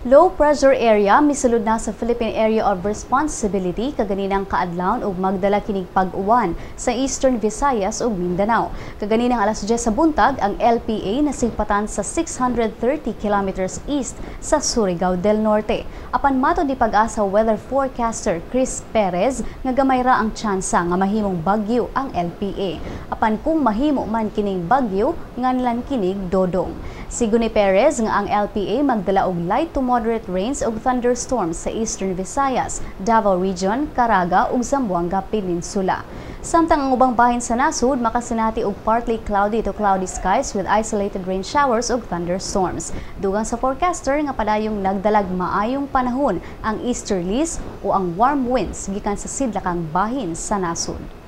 Low pressure area misulod na sa Philippine Area of Responsibility kaganinang kaadlawon ug magdala kining pag-uwan sa Eastern Visayas ug Mindanao. Kaganinang alas 10 sa buntag ang LPA nasingpatan sa 630 kilometers east sa Surigao del Norte. Apan matod ni pag-asa weather forecaster Chris Perez nga gamay ra ang tsansa nga mahimong bagyo ang LPA. Apan kung mahimo man kining bagyo nganlan kinig dodong. Sigon ni Perez nga ang LPA magdala og light to moderate rains ug thunderstorms sa Eastern Visayas, Davao Region, Caraga ug Zamboanga Peninsula. Samtang ang ubang bahin sa nasud makasinati og partly cloudy to cloudy skies with isolated rain showers ug thunderstorms. Dugang sa forecaster nga padayong nagdalag maayong panahon ang easterlies o ang warm winds gikan sa sidlakang bahin sa nasud.